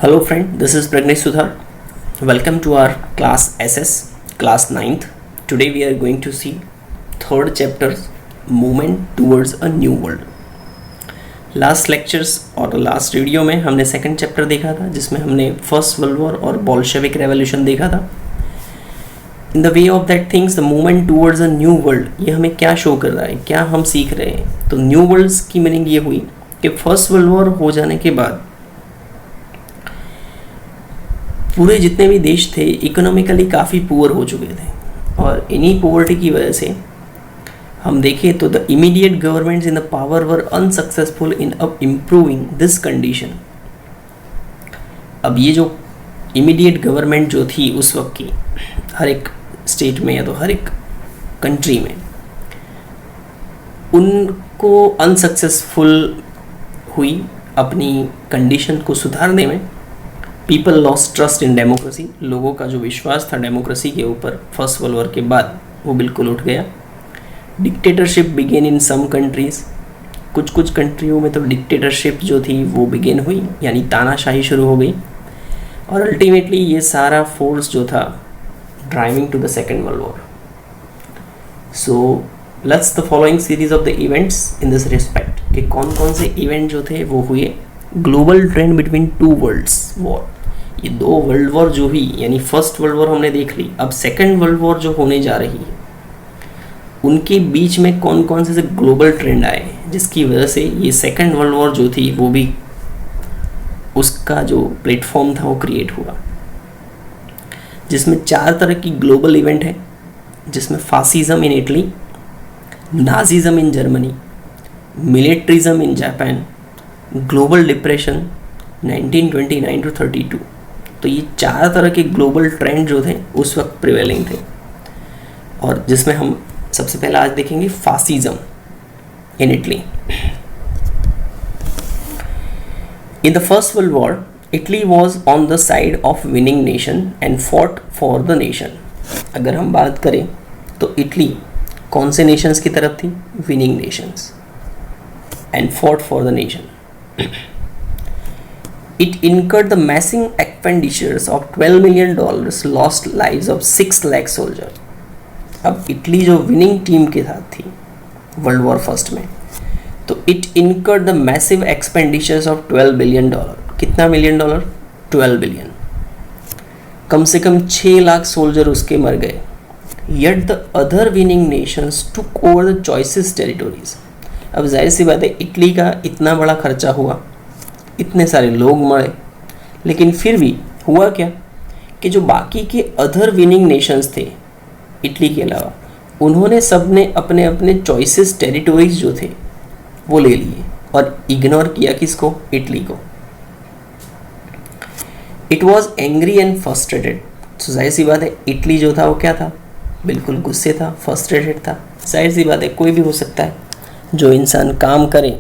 Hello friend, this is Pragnesh Sudhar. Welcome to our class SS, class 9th. Today we are going to see third chapter, Movement Towards a New World. Last lectures और last video में हमने second chapter देखा था जिसमें हमने first world war और Bolshevik revolution देखा था. In the way of that things the movement towards a new world, ये हमें क्या शो कर रहा है, क्या हम सीख रहे हैं. तो न्यू वर्ल्ड्स की मीनिंग ये हुई कि फर्स्ट वर्ल्ड वॉर हो जाने के बाद पूरे जितने भी देश थे इकोनॉमिकली काफ़ी पुअर हो चुके थे और इन्हीं पॉवर्टी की वजह से हम देखें तो the immediate governments in the power were unsuccessful in improving this condition. अब ये जो इमीडिएट गवर्नमेंट जो थी उस वक्त की हर एक स्टेट में या तो हर एक कंट्री में, उनको अनसक्सेसफुल हुई अपनी कंडीशन को सुधारने में. People lost trust in democracy, लोगों का जो विश्वास था डेमोक्रेसी के ऊपर फर्स्ट वर्ल्ड वॉर के बाद वो बिल्कुल उठ गया. Dictatorship began in some countries, कुछ कंट्रियों में तो डिक्टेटरशिप जो थी वो बिगेन हुई, यानी तानाशाही शुरू हो गई. और अल्टीमेटली ये सारा फोर्स जो था driving to the second world war. So let's the following series of the events in this respect कि कौन कौन से इवेंट जो थे वो हुए. Global trend between two worlds war, ये दो वर्ल्ड वॉर जो हुई, यानी फर्स्ट वर्ल्ड वॉर हमने देख ली, अब सेकेंड वर्ल्ड वॉर जो होने जा रही है उनके बीच में कौन कौन से ग्लोबल ट्रेंड आए जिसकी वजह से ये सेकेंड वर्ल्ड वॉर जो थी वो भी उसका जो प्लेटफॉर्म था वो क्रिएट हुआ. जिसमें 4 तरह की ग्लोबल इवेंट है, जिसमें fascism in Italy, Nazism in Germany, militarism in Japan, global depression 1929 to 32. तो ये 4 तरह के ग्लोबल ट्रेंड जो थे उस वक्त प्रिवेलिंग थे. और जिसमें हम सबसे पहले आज देखेंगे fascism in Italy. In the first world war Italy was on the side of winning nation and fought for the nation. अगर हम बात करें तो इटली कौन से नेशंस की तरफ थी? Winning Nations, and fought for the nation. It incurred the massive expenditures of $12 million, lost lives of 6 lakh soldiers. अब इटली जो विनिंग टीम के साथ थी वर्ल्ड वॉर फर्स्ट में, तो it incurred the massive expenditures of $12 billion. कितना million dollar? 12 billion. कम से कम 6 lakh soldier उसके मर गए. Yet the other winning Nations took over the choices territories. अब जाहिर सी बात है इटली का इतना बड़ा खर्चा हुआ, इतने सारे लोग मरे, लेकिन फिर भी हुआ क्या कि जो बाकी के अदर विनिंग नेशंस थे इटली के अलावा, उन्होंने सब ने अपने अपने चॉइसेस टेरिटोरीज जो थे वो ले लिए और इग्नोर किया किसको? इटली को. It was angry and frustrated. तो जाहिर सी बात है इटली जो था वो क्या था? बिल्कुल गुस्से था, फ्रस्ट्रेटेड था. जाहिर सी बात है कोई भी हो सकता है, जो इंसान काम करे,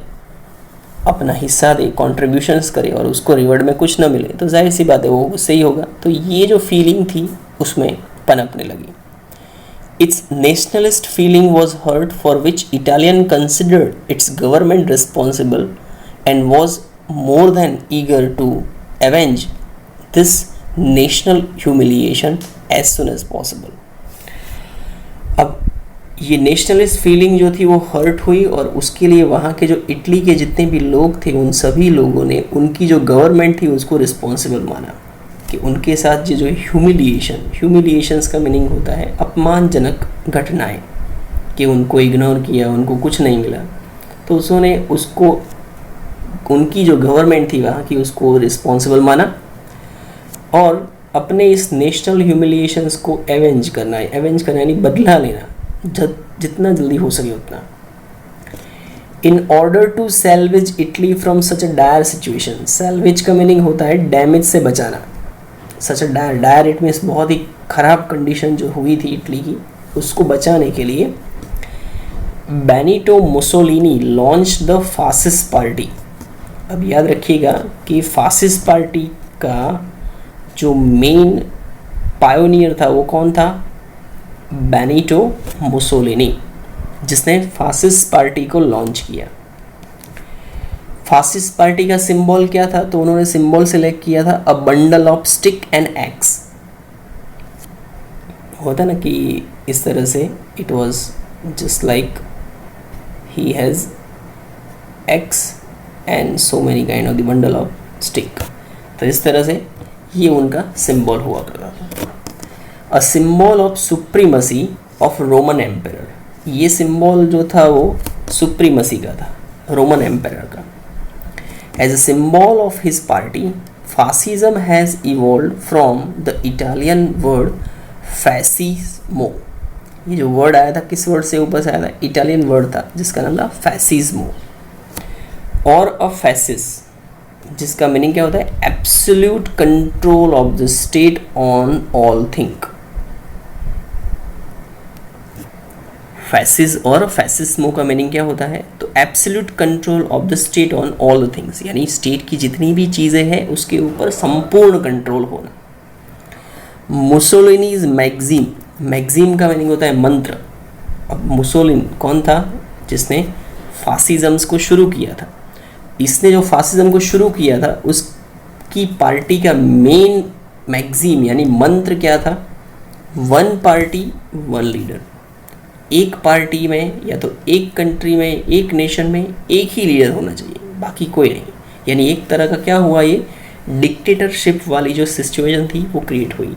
अपना हिस्सा दे, कॉन्ट्रीब्यूशंस करे और उसको रिवॉर्ड में कुछ ना मिले, तो जाहिर सी बात है वो गुस्से ही होगा. तो ये जो फीलिंग थी उसमें पनपने लगी. Its nationalist feeling was hurt for which Italian considered its government responsible and was more than eager to avenge this national humiliation as soon as possible. अब ये नेशनलिस्ट फीलिंग जो थी वो हर्ट हुई और उसके लिए वहाँ के जो इटली के जितने भी लोग थे उन सभी लोगों ने उनकी जो गवर्नमेंट थी उसको रिस्पॉन्सिबल माना कि उनके साथ ये जो ह्यूमिलिएशंस का मीनिंग होता है अपमानजनक घटनाएं, कि उनको इग्नोर किया, उनको कुछ नहीं मिला, तो उन्होंने उसको उनकी जो गवर्नमेंट थी वहाँ की उसको रिस्पॉन्सिबल माना और अपने इस नेशनल ह्यूमिलिएशंस को एवेंज करना यानी बदला लेना जितना जल्दी हो सके उतना. In order to salvage Italy from such a dire situation. Salvage का मीनिंग होता है डैमेज से बचाना. Such a dire it means बहुत ही ख़राब कंडीशन जो हुई थी इटली की, उसको बचाने के लिए Benito Mussolini launch the fascist party. अब याद रखिएगा कि फासिस्ट पार्टी का जो मेन पायोनियर था वो कौन था? बेनिटो मुसोलिनी, जिसने फासिस्ट पार्टी को लॉन्च किया. फासिस्ट पार्टी का सिंबल क्या था, तो उन्होंने सिंबल सिलेक्ट किया था a bundle of stick and x. होता ना कि इस तरह से it was just like he has x and so many kind of the bundle of stick. तो इस तरह से ये उनका सिंबल हुआ करता था। A symbol of supremacy of Roman emperor, ये सिंबल जो था वो सुप्रीमसी का था, रोमन एम्परर का। As a symbol of his party fascism has evolve from the Italian word fascismo. ये जो वर्ड आया था किस वर्ड से ऊपर से आया था, इटालियन वर्ड था जिसका नाम था फैसिज्मो। और अ फैसिस जिसका मीनिंग क्या होता है, absolute control of the state on all thing. Fasces और फैसिस्मो का मीनिंग क्या होता है, तो absolute control of the state on all the things, यानी स्टेट की जितनी भी चीज़ें हैं उसके ऊपर संपूर्ण कंट्रोल होना। मुसोलिनीज मैगजीम, मैगजीम का मीनिंग होता है मंत्र। अब मुसोलिन कौन था, जिसने फासिज्म को शुरू किया था। इसने जो फासिज्म को शुरू किया था उसकी पार्टी का मेन मैगजीम यानी मंत्र क्या था, वन पार्टी वन लीडर। एक पार्टी में या तो एक कंट्री में, एक नेशन में एक ही लीडर होना चाहिए, बाकी कोई नहीं। यानी एक तरह का क्या हुआ, ये डिक्टेटरशिप वाली जो सिचुएशन थी वो क्रिएट हुई।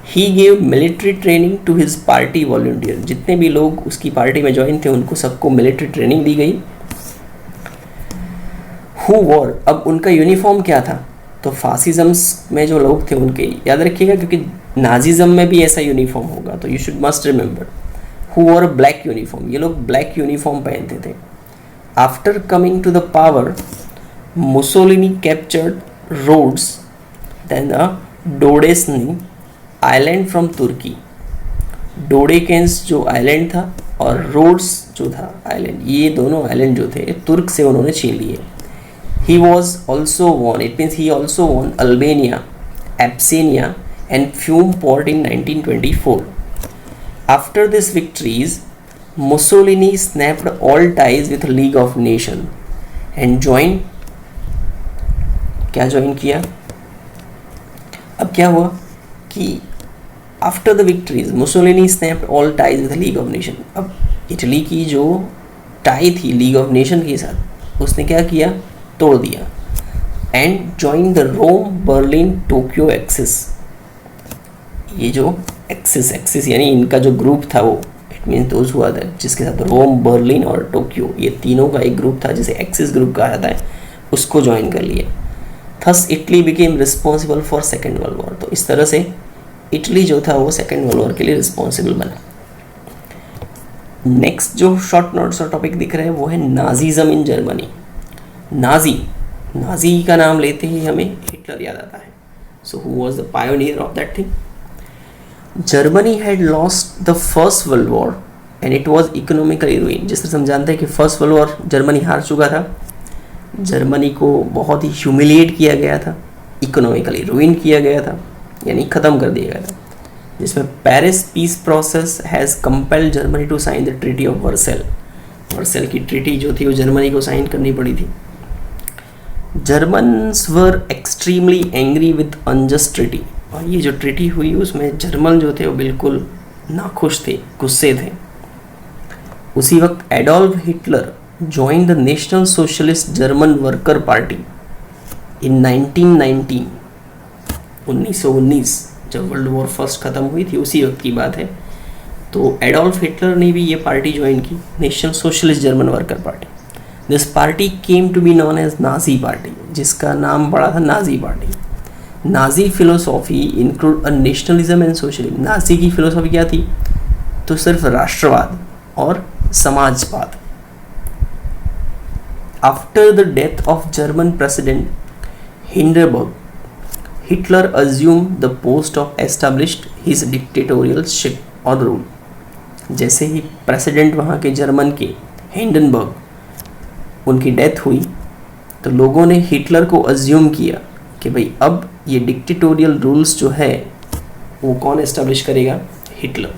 He gave military training to his party volunteer, जितने भी लोग उसकी पार्टी में ज्वाइन थे उनको सबको मिलिट्री ट्रेनिंग दी गई। हु वॉर, अब उनका यूनिफॉर्म क्या था, तो फासिज्म में जो लोग थे उनके याद रखिएगा, क्योंकि नाजिज्म में भी ऐसा यूनिफॉर्म होगा, तो you should must remember. Who wore black uniform, ये लोग ब्लैक यूनिफॉर्म पहनते थे। After coming to the power Mussolini captured Rhodes then the Dodecanese island from Turkey. Dodecanese जो आइलैंड था और रोड्स जो था आइलैंड, ये दोनों आइलैंड जो थे तुर्क से उन्होंने छीन लिए। He was also won, it means he also won Albania, Abyssinia and Fiume Port in 1924. After these victories, Mussolini snapped all ties with League of Nations and joined, क्या ज्वाइन किया, अब क्या हुआ कि after the victories Mussolini snapped all ties with league of nation. अब Italy की जो tie थी लीग ऑफ नेशन के साथ उसने क्या किया, तोड़ दिया। And join the Rome Berlin Tokyo axis, ये जो एक्सिस यानी इनका जो ग्रुप था वो इट मीन्स दोज हुआ था जिसके साथ रोम बर्लिन और टोक्यो ये तीनों का एक ग्रुप था जिसे एक्सिस ग्रुप कहा जाता है, उसको ज्वाइन कर लिया। Thus Italy became responsible for second world war, तो इस तरह से इटली जो था वो सेकेंड वर्ल्ड वॉर के लिए रिस्पॉन्सिबल बना। नेक्स्ट जो शॉर्ट नोट्स और टॉपिक दिख रहे हैं वो है नाजीज़म इन जर्मनी। नाजी का नाम लेते ही हमें हिटलर याद आता है। So who was the pioneer of that thing. Germany had lost the first world war and it was economically रूइन। जिस तरह हम जानते हैं कि फर्स्ट वर्ल्ड वॉर जर्मनी हार चुका था, जर्मनी को बहुत ही ह्यूमिलिएट किया गया था, इकोनॉमिकली रूइन किया गया था यानी ख़त्म कर दिया गया था, जिसमें Paris peace process has compelled Germany to sign the treaty of Versailles. Versailles की ट्रीटी जो थी वो जर्मनी को साइन करनी पड़ी थी। Germans were extremely angry with unjust treaty, और ये जो ट्रीटी हुई उसमें जर्मन जो थे वो बिल्कुल नाखुश थे, गुस्से थे। उसी वक्त Adolf Hitler joined the national Socialist German worker party इन 1919, 1919 जब वर्ल्ड वॉर फर्स्ट ख़त्म हुई थी उसी वक्त की बात है। तो एडोल्फ हिटलर ने भी ये पार्टी ज्वाइन की, National Socialist German worker party. This party came to be known as Nazi party, जिसका नाम पड़ा था Nazi party. Nazi philosophy include a nationalism and socialism. Nazi की फिलोसॉफी क्या थी, तो सिर्फ राष्ट्रवाद और समाजवाद। After the death of German president Hindenburg, Hitler assumed the post of established his dictatorship और रूल। जैसे ही प्रेसिडेंट वहाँ के जर्मन के हिंडनबर्ग उनकी डेथ हुई तो लोगों ने हिटलर को अज्यूम किया कि भाई अब ये डिक्टेटोरियल रूल्स जो है वो कौन एस्टेब्लिश करेगा, Hitler.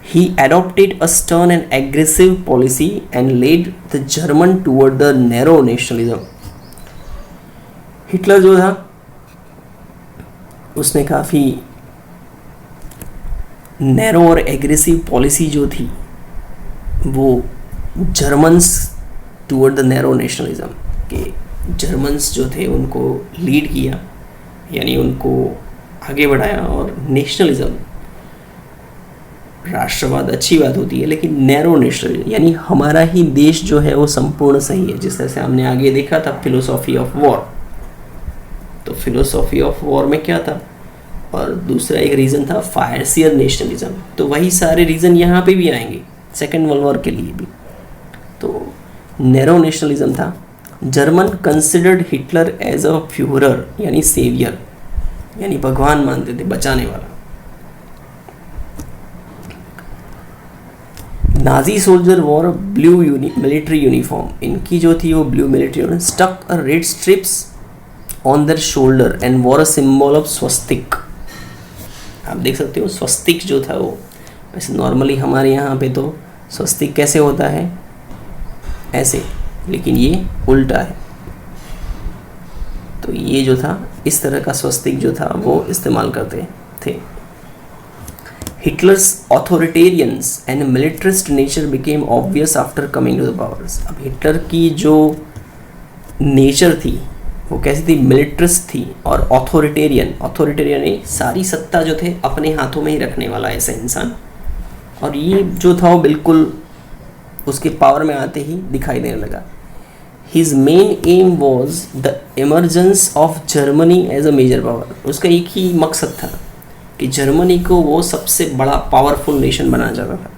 He adopted a stern and aggressive policy and led the German toward the narrow nationalism. Hitler जो था उसने काफ़ी नैरो और एग्रेसिव पॉलिसी जो थी वो Germans toward the narrow nationalism के जर्मन्स जो थे उनको लीड किया, यानी उनको आगे बढ़ाया। और नेशनलिज्म, राष्ट्रवाद अच्छी बात होती है, लेकिन नैरो नेशनलिज्म यानी हमारा ही देश जो है वो संपूर्ण सही है। जिस तरह से हमने आगे देखा था फिलोसॉफी ऑफ वॉर, तो फिलोसॉफी ऑफ वॉर में क्या था, और दूसरा एक रीज़न था फायरसियर नेशनलिज्म। तो वही सारे रीज़न यहाँ पे भी आएंगे सेकेंड वर्ल्ड वॉर के लिए भी। तो नैरो नेशनलिज्म था। German considered Hitler as a Fuhrer यानी सेवियर, यानी भगवान मानते थे, बचाने वाला। Nazi soldier wore blue military uniform, इनकी जो थी वो blue military uniform, stuck a red stripes on their shoulder and wore a symbol of swastika. आप देख सकते हो स्वस्तिक जो था वो, वैसे नॉर्मली हमारे यहाँ पे तो स्वस्तिक कैसे होता है, ऐसे, लेकिन ये उल्टा है। तो ये जो था इस तरह का स्वस्तिक जो था वो इस्तेमाल करते थे। Hitler's authoritarians and militarist nature became obvious after coming to the powers. अब हिटलर की जो नेचर थी वो कैसी थी, मिलिट्रिस्ट थी और ऑथोरिटेरियन। ऑथोरिटेरियन सारी सत्ता जो थे अपने हाथों में ही रखने वाला ऐसा इंसान, और ये जो था वो बिल्कुल उसके पावर में आते ही दिखाई देने लगा। His main aim was the emergence of Germany as a major power। उसका एक ही मकसद था कि जर्मनी को वो सबसे बड़ा पावरफुल नेशन बनाना चाहता था।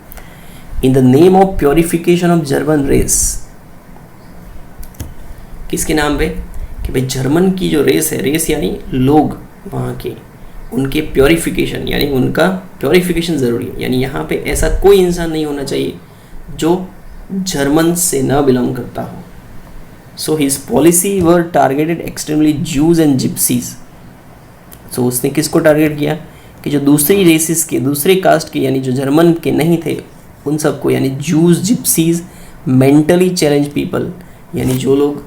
In the name of purification of German race, किसके नाम पे, कि भाई जर्मन की जो रेस है, रेस यानी लोग वहाँ के, उनके प्योरिफिकेशन यानी उनका प्योरिफिकेशन ज़रूरी है। यानी यहाँ पे ऐसा कोई इंसान नहीं होना चाहिए जो जर्मन से न बिलोंग करता हो। So his policy were targeted extremely Jews and gypsies. So उसने किसको टारगेट किया कि जो दूसरी रेसिस के, दूसरे कास्ट के, यानी जो जर्मन के नहीं थे उन सबको, यानी जूज, जिप्सीज, मेंटली चैलेंज पीपल, यानी जो लोग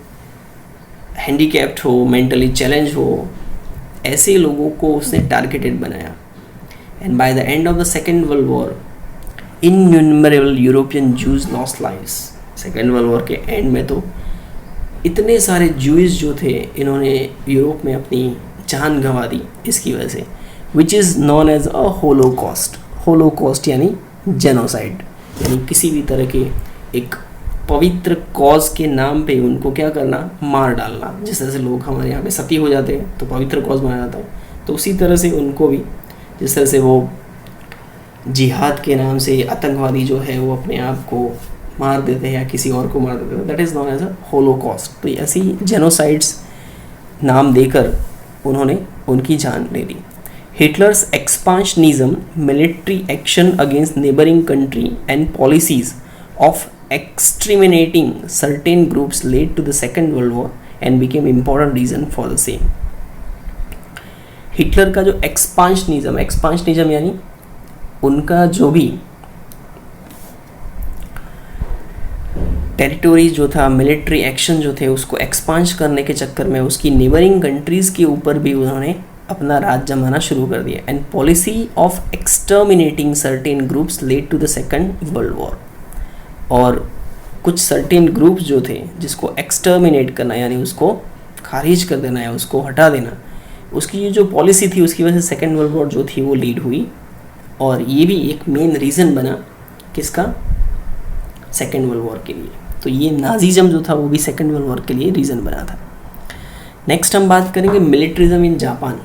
हैंडीकैप्ड हो, मेंटली चैलेंज हो, ऐसे लोगों को उसने टारगेटेड बनाया। And by the end of the second world war innumerable European Jews lost lives. Second world war के एंड में तो इतने सारे जूइस जो थे इन्होंने यूरोप में अपनी जान गंवा दी इसकी वजह से, which is known as a holocaust. Holocaust यानी जेनोसाइड, यानी किसी भी तरह के एक पवित्र कॉज के नाम पे उनको क्या करना, मार डालना। जिस तरह से लोग हमारे यहाँ पे सती हो जाते हैं तो पवित्र कॉज माना जाता है, तो उसी तरह से उनको भी, जिस तरह से वो जिहाद के नाम से आतंकवादी जो है वो अपने आप को मार देते हैं या किसी और को मार देते हैं, that is known as a holocaust. तो ऐसी जेनोसाइड्स नाम देकर उन्होंने उनकी जान ले ली। Hitler's expansionism, military action against neighbouring country and policies of exterminating certain groups led to the Second World War and became important reason for the same। Hitler का जो एक्सपांशनिज्म यानी उनका जो भी टेरिटोरीज जो था, मिलिट्री एक्शन जो थे, उसको एक्सपांश करने के चक्कर में उसकी नेबरिंग कंट्रीज़ के ऊपर भी उन्होंने अपना राज जमाना शुरू कर दिया। And policy of exterminating certain groups led to the second world war. और कुछ सर्टेन ग्रुप्स जो थे जिसको एक्सटर्मिनेट करना यानी उसको खारिज कर देना या उसको हटा देना, उसकी जो पॉलिसी थी उसकी वजह से सेकेंड वर्ल्ड वॉर जो थी वो लीड हुई। और ये भी एक मेन रीज़न बना किसका, सेकेंड वर्ल्ड वॉर के लिए। तो ये नाजीज़म जो था वो भी सेकेंड वर्ल्ड वॉर के लिए रीज़न बना था। नेक्स्ट हम बात करेंगे militarism in Japan.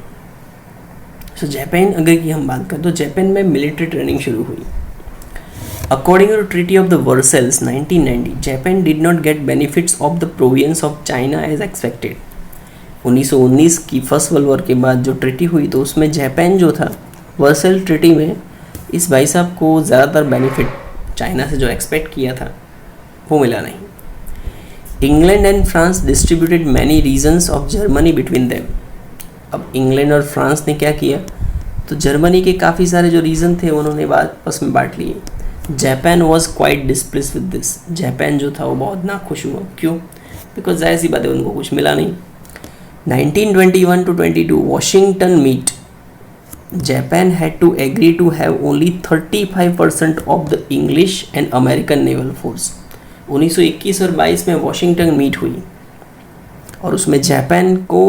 So Japan अगर की हम बात करें तो जापान में मिलिट्री ट्रेनिंग शुरू हुई। According to the Treaty of the Versailles 1990, Japan did not get benefits of the province of China as expected। 1919 की फर्स्ट वर्ल्ड वॉर के बाद जो ट्रीटी हुई तो उसमें जापान जो था वर्सल ट्रीटी में इस भाई साहब को ज़्यादातर बेनिफिट चाइना से जो एक्सपेक्ट किया था वो मिला नहीं। England and France distributed many reasons of Germany between them. अब इंग्लैंड और फ्रांस ने क्या किया, तो जर्मनी के काफ़ी सारे जो रीज़न थे उन्होंने आपस में बांट लिए। Japan was quite displace with this, Japan जो था वो बहुत नाखुश हुआ। क्यों? बिकॉज जाहिर सी बात है उनको कुछ मिला नहीं। 1921 to 22 Washington meet, Japan had to agree to have only 35% of the English and American naval force। 1921 और 22 में वॉशिंगटन मीट हुई और उसमें जापान को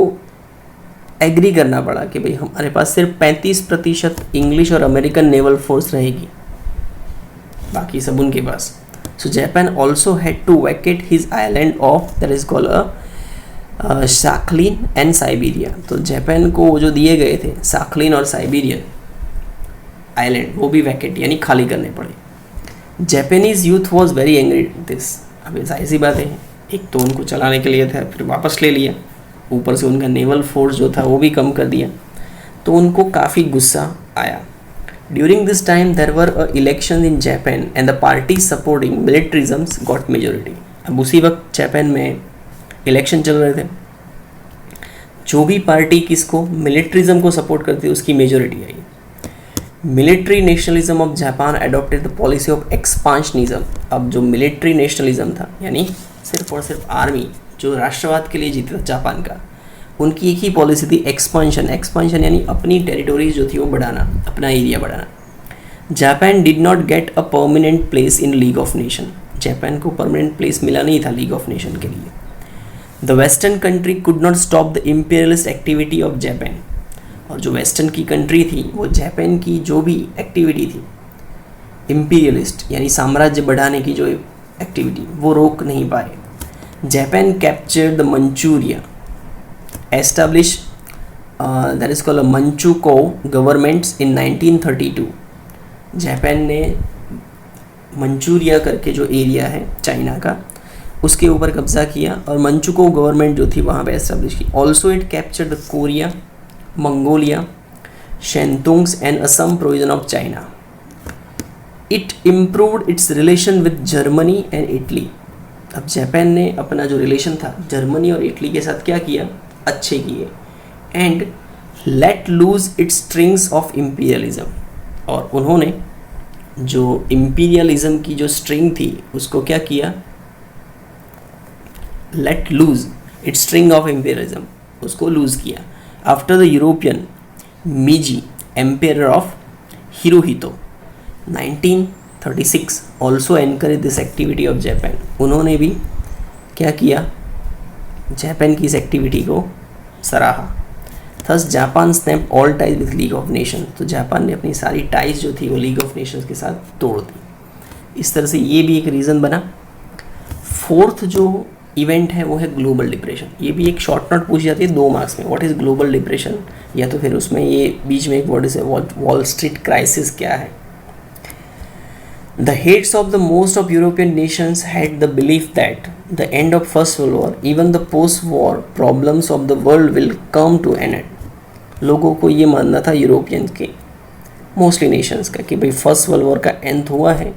एग्री करना पड़ा कि भाई हमारे पास सिर्फ 35% इंग्लिश और अमेरिकन नेवल फोर्स रहेगी, बाकी सब उनके पास। So Japan also had to vacate his island of that is called Sakhalin and Siberia. तो जापान को जो दिए गए थे साखलिन और साइबेरियन आइलैंड वो भी वैकेट यानी खाली करने पड़े। Japanese youth was very angry this. अब जाहिर सी बात है, एक तो उनको चलाने के लिए था, फिर वापस ले लिया, ऊपर से उनका नेवल फोर्स जो था वो भी कम कर दिया, तो उनको काफ़ी गुस्सा आया। During this time there were election in Japan and the party supporting militarism got majority. अब उसी वक्त जापान में इलेक्शन चल रहे थे, जो भी पार्टी किसको मिलिट्रिज्म को सपोर्ट करती है उसकी मेजोरिटी आई। Military nationalism of Japan adopted the policy of expansionism. अब जो मिलिट्री नेशनलिज्म था यानी सिर्फ और सिर्फ आर्मी जो राष्ट्रवाद के लिए जीता जापान का, उनकी एक ही पॉलिसी थी एक्सपांशन। एक्सपांशन यानी अपनी टेरिटोरीज जो थी वो बढ़ाना, अपना एरिया बढ़ाना। Japan did not get a permanent place in league of nation. Japan को परमानेंट प्लेस मिला नहीं था लीग ऑफ नेशन के लिए। The western country could not stop the imperialist activity of Japan. और जो वेस्टर्न की कंट्री थी वो जापान की जो भी एक्टिविटी थी इम्पीरियलिस्ट यानी साम्राज्य बढ़ाने की जो एक्टिविटी वो रोक नहीं पाए। Japan captured the Manchuria, establish that is called Manchukuo governments in 1932। Japan ने मंचूरिया करके जो एरिया है चाइना का उसके ऊपर कब्जा किया और मंचूको गवर्नमेंट जो थी वहाँ पे एस्टैब्लिश की। Also it captured the Korea, Mongolia, Shantungs and Assam provision of China. It improved its relation with Germany and Italy. अब जापान ने अपना जो रिलेशन था जर्मनी और इटली के साथ क्या किया, अच्छे किए। And let loose it's strings of imperialism, और उन्होंने जो इम्पीरियलिज्म की जो स्ट्रिंग थी उसको क्या किया, let loose its string of imperialism, उसको लूज किया। After the European Meiji empire of Hirohito 1936 also encourage this activity of Japan. उन्होंने भी क्या किया, जापान की इस एक्टिविटी को सराहा। Thus Japan snap all ties with league of nation. तो जापान ने अपनी सारी टाइज जो थी वो लीग ऑफ नेशंस के साथ तोड़ दी। इस तरह से ये भी एक रीज़न बना। फोर्थ जो इवेंट है वो है ग्लोबल डिप्रेशन। ये भी एक शॉर्ट नोट पूछी जाती है 2 मार्क्स में, व्हाट इज़ ग्लोबल डिप्रेशन, या तो फिर उसमें ये बीच में एक वर्ड है वॉल स्ट्रीट क्राइसिस क्या है। The heads of the most of European nations had the belief that the end of First World War, even the post-war problems of the world will come to an end। लोगों को ये मानना था European के mostly Nations का कि भाई first world war का एंड हुआ है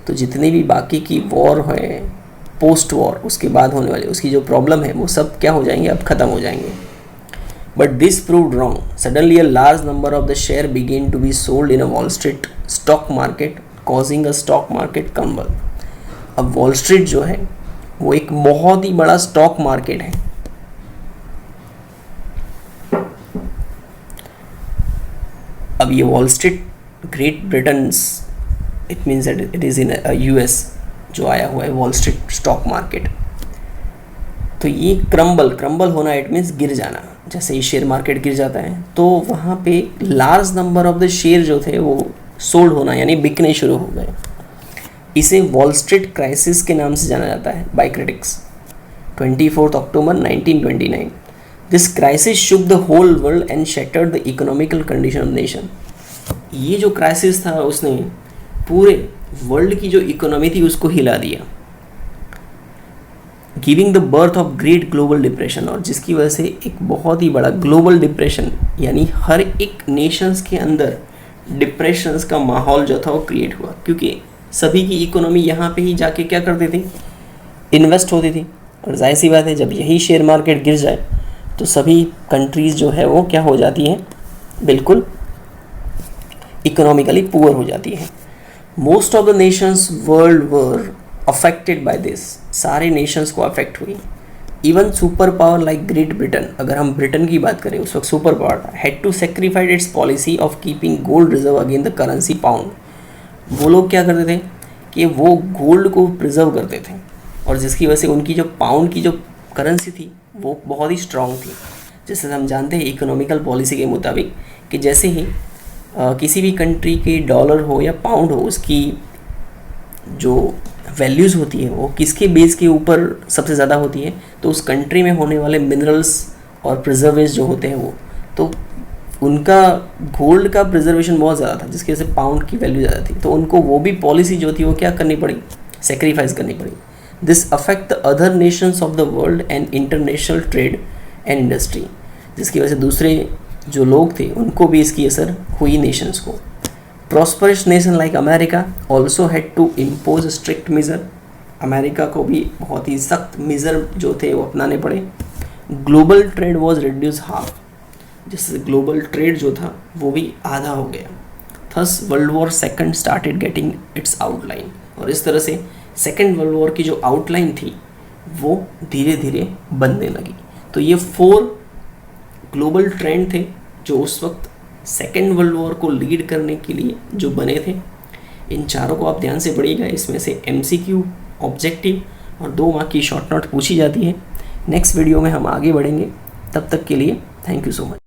तो जितनी भी बाकी की वॉर है पोस्ट वॉर उसके बाद होने वाले उसकी जो प्रॉब्लम है वो सब क्या हो जाएंगे, अब ख़त्म हो जाएंगे। But this proved wrong. Suddenly a large number of the share begin to be sold in a Wall Street stock market causing a stock market crumble. अब वॉल स्ट्रीट जो है वो एक बहुत ही बड़ा स्टॉक मार्केट है। अब ये wall street great Britain, it means that it is in US जो आया हुआ है वॉल स्ट्रीट स्टॉक मार्केट। तो ये क्रम्बल होना इट मीन्स गिर जाना। जैसे ही शेयर मार्केट गिर जाता है तो वहाँ पे large number of the share जो थे वो सोल्ड होना यानी बिकने शुरू हो गए। इसे वॉल स्ट्रीट क्राइसिस के नाम से जाना जाता है by critics. 24 October 1929 this crisis shook the whole world and shattered the economical condition of nation. ये जो क्राइसिस था उसने पूरे वर्ल्ड की जो इकोनॉमी थी उसको हिला दिया, giving the birth of great global depression. और जिसकी वजह से एक बहुत ही बड़ा ग्लोबल डिप्रेशन यानी हर एक नेशंस के अंदर डिप्रेशंस का माहौल जो था वो क्रिएट हुआ, क्योंकि सभी की इकोनॉमी यहाँ पे ही जाके क्या करती थी, इन्वेस्ट होती थी। और जाहिर सी बात है जब यही शेयर मार्केट गिर जाए तो सभी कंट्रीज़ जो है वो क्या हो जाती हैं, बिल्कुल इकोनॉमिकली पुअर हो जाती है। Most of the nations world were affected by this, सारे नेशंस को अफेक्ट हुई। Even super power like Great Britain, अगर हम ब्रिटेन की बात करें उस वक्त सुपर पावर था, had to sacrificed its policy of keeping gold reserve again the currency pound. वो लोग क्या करते थे कि वो गोल्ड को प्रिजर्व करते थे, और जिसकी वजह से उनकी जो पाउंड की जो करेंसी थी वो बहुत ही स्ट्रांग थी। जैसे हम जानते हैं इकोनॉमिकल पॉलिसी के मुताबिक कि जैसे ही किसी भी कंट्री के डॉलर हो या पाउंड हो, उसकी जो वैल्यूज़ होती है वो किसके बेस के ऊपर सबसे ज़्यादा होती है, तो उस कंट्री में होने वाले मिनरल्स और प्रिजर्वेज जो होते हैं वो, तो उनका गोल्ड का प्रिजर्वेशन बहुत ज़्यादा था, जिसकी वजह से पाउंड की वैल्यू ज़्यादा थी। तो उनको वो भी पॉलिसी जो थी वो क्या करनी पड़ी, सेक्रीफाइस करनी पड़ी। This affect the other Nations of the world and international trade and industry, जिसकी वजह से दूसरे जो लोग थे उनको भी इसकी असर हुई नेशंस को। Prosperous nation like America also had to impose strict measure, America को भी बहुत ही सख्त मेजर जो थे वो अपनाने पड़े। Global trade was reduce half, जिससे ग्लोबल ट्रेड जो था वो भी आधा हो गया। Thus world war second started getting it's outline, और इस तरह से सेकंड वर्ल्ड वॉर की जो आउटलाइन थी वो धीरे धीरे बनने लगी। तो ये 4 ग्लोबल ट्रेंड थे जो उस वक्त सेकेंड वर्ल्ड वॉर को लीड करने के लिए जो बने थे। इन चारों को आप ध्यान से पढ़िएगा, इसमें से MCQ, ऑब्जेक्टिव और 2 मार्क की शॉर्ट नोट पूछी जाती है। नेक्स्ट वीडियो में हम आगे बढ़ेंगे, तब तक के लिए थैंक यू सो मच।